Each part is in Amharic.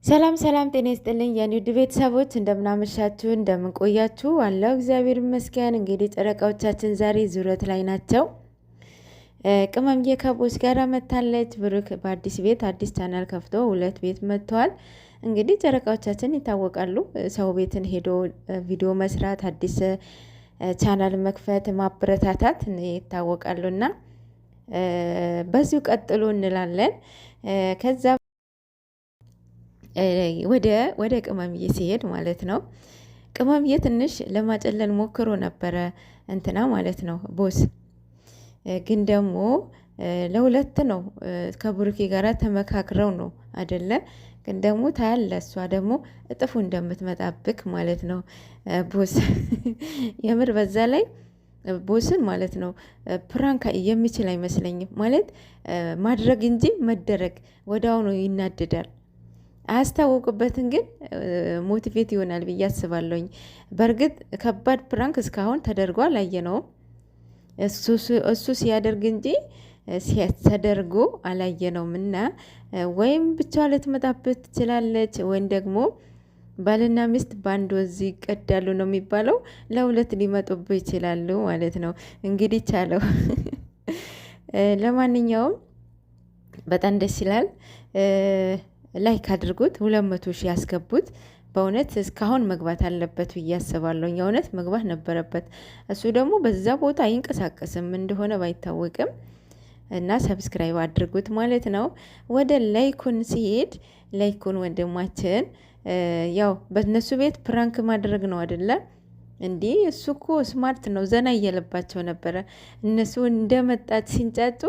ሰላም ሰላም፣ ጤና ይስጥልኝ የኔ ውድ ቤተሰቦች፣ እንደምናመሻችሁ እንደምንቆያችሁ አለው። እግዚአብሔር ይመስገን። እንግዲህ ጨረቃዎቻችን ዛሬ ዙረት ላይ ናቸው። ቅመምዬ ከቦች ጋር መታለች። ብሩክ በአዲስ ቤት አዲስ ቻናል ከፍቶ 2 ቤት መጥተዋል። እንግዲህ ጨረቃዎቻችን ይታወቃሉ። ሰው ቤትን ሄዶ ቪዲዮ መስራት፣ አዲስ ቻናል መክፈት፣ ማበረታታት ይታወቃሉና በዚሁ ቀጥሎ እንላለን። ከዛ ወደ ቅመምዬ ሲሄድ ማለት ነው። ቅመምዬ ትንሽ ለማጨለል ሞክሮ ነበረ እንትና ማለት ነው ቦስ። ግን ደግሞ ለሁለት ነው ከብሩኬ ጋር ተመካክረው ነው አደለ። ግን ደግሞ ታያለ እሷ ደግሞ እጥፉ እንደምትመጣብክ ማለት ነው ቦስ። የምር በዛ ላይ ቦስን ማለት ነው ፕራንክ የሚችል አይመስለኝም ማለት ማድረግ እንጂ መደረግ ወደ አሁኑ ይናደዳል። አያስታወቁበትን ግን ሞቲቬት ይሆናል ብዬ አስባለሁኝ። በእርግጥ ከባድ ፕራንክ እስካሁን ተደርጎ አላየነውም። እሱ ሲያደርግ እንጂ ተደርጎ አላየነውም። እና ወይም ብቻ ልትመጣበት ትችላለች፣ ወይም ደግሞ ባልና ሚስት በአንድ ወዝ ይቀዳሉ ነው የሚባለው። ለሁለት ሊመጡብህ ይችላሉ ማለት ነው። እንግዲህ ቻለው። ለማንኛውም በጣም ደስ ይላል። ላይክ አድርጉት፣ 200 ሺህ ያስገቡት። በእውነት እስካሁን መግባት አለበት ብዬ አስባለሁ። የእውነት መግባት ነበረበት። እሱ ደግሞ በዛ ቦታ አይንቀሳቀስም እንደሆነ ባይታወቅም እና ሰብስክራይብ አድርጉት ማለት ነው። ወደ ላይኩን ሲሄድ ላይኩን ወንድማችን ያው በነሱ ቤት ፕራንክ ማድረግ ነው አይደለ? እንዲህ እሱ እኮ ስማርት ነው። ዘና እያለባቸው ነበረ። እነሱ እንደመጣች ሲንጫጩ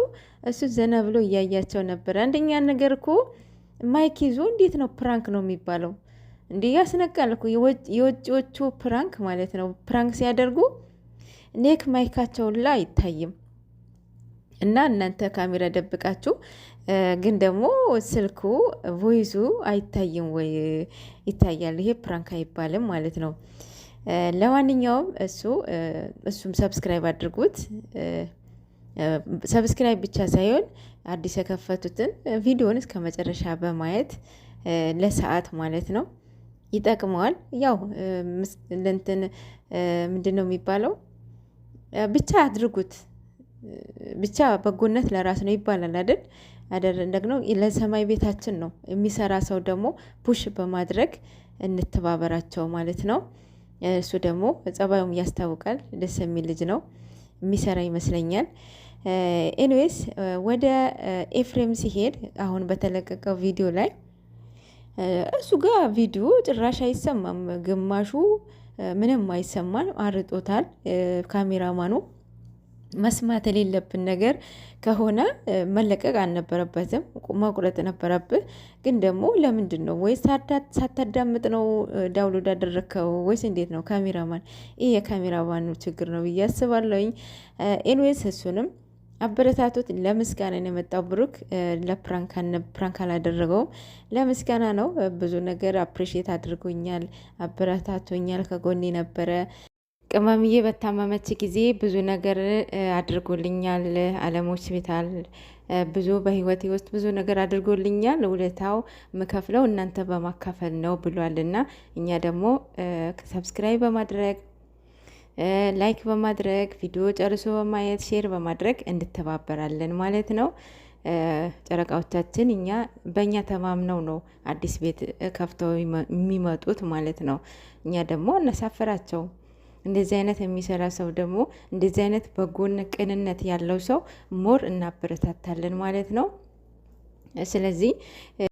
እሱ ዘና ብሎ እያያቸው ነበረ። አንደኛ ነገር እኮ ማይክ ይዞ እንዴት ነው ፕራንክ ነው የሚባለው? እንዲህ ያስነቃል እኮ የውጭዎቹ ፕራንክ ማለት ነው። ፕራንክ ሲያደርጉ ኔክ ማይካቸው ላ አይታይም። እና እናንተ ካሜራ ደብቃችሁ ግን ደግሞ ስልኩ ቮይሱ አይታይም ወይ? ይታያል። ይሄ ፕራንክ አይባልም ማለት ነው። ለማንኛውም እሱም ሰብስክራይብ አድርጉት። ሰብስክራይብ ብቻ ሳይሆን አዲስ የከፈቱትን ቪዲዮን እስከ መጨረሻ በማየት ለሰዓት ማለት ነው ይጠቅመዋል። ያው እንትን ምንድን ነው የሚባለው? ብቻ አድርጉት። ብቻ በጎነት ለራስ ነው ይባላል አይደል? ደግሞ ለሰማይ ቤታችን ነው የሚሰራ ሰው ደግሞ ፑሽ በማድረግ እንተባበራቸው ማለት ነው። እሱ ደግሞ ጸባዩም ያስታውቃል። ደስ የሚል ልጅ ነው። የሚሰራ ይመስለኛል። ኤኒዌይስ ወደ ኤፍሬም ሲሄድ አሁን በተለቀቀው ቪዲዮ ላይ እሱ ጋር ቪዲዮ ጭራሽ አይሰማም፣ ግማሹ ምንም አይሰማም፣ አርጦታል ካሜራማኑ። መስማት የሌለብን ነገር ከሆነ መለቀቅ አልነበረበትም፣ መቁረጥ ነበረብህ። ግን ደግሞ ለምንድን ነው ወይስ ሳታዳምጥ ነው ዳውንሎድ ያደረግከው ወይስ እንዴት ነው? ካሜራማን ይህ የካሜራማኑ ችግር ነው ብዬ አስባለሁኝ። ኤንዌይስ እሱንም አበረታቶት ለምስጋና ነው የመጣው ብሩክ። ለፕራንክ አላደረገውም፣ ለምስጋና ነው። ብዙ ነገር አፕሪሼት አድርጎኛል፣ አበረታቶኛል፣ ከጎኔ ነበረ። ቅመምዬ በታመመች ጊዜ ብዙ ነገር አድርጎልኛል። አለም ሆስፒታል ብዙ በህይወቴ ውስጥ ብዙ ነገር አድርጎልኛል። ውለታው ምከፍለው እናንተ በማካፈል ነው ብሏልና እኛ ደግሞ ሰብስክራይብ በማድረግ ላይክ በማድረግ ቪዲዮ ጨርሶ በማየት ሼር በማድረግ እንተባበራለን ማለት ነው። ጨረቃዎቻችን በእኛ ተማምነው ነው አዲስ ቤት ከፍተው የሚመጡት ማለት ነው። እኛ ደግሞ እነሳፈራቸው። እንደዚህ አይነት የሚሰራ ሰው ደግሞ እንደዚህ አይነት በጎን ቅንነት ያለው ሰው ሞር እናበረታታለን ማለት ነው። ስለዚህ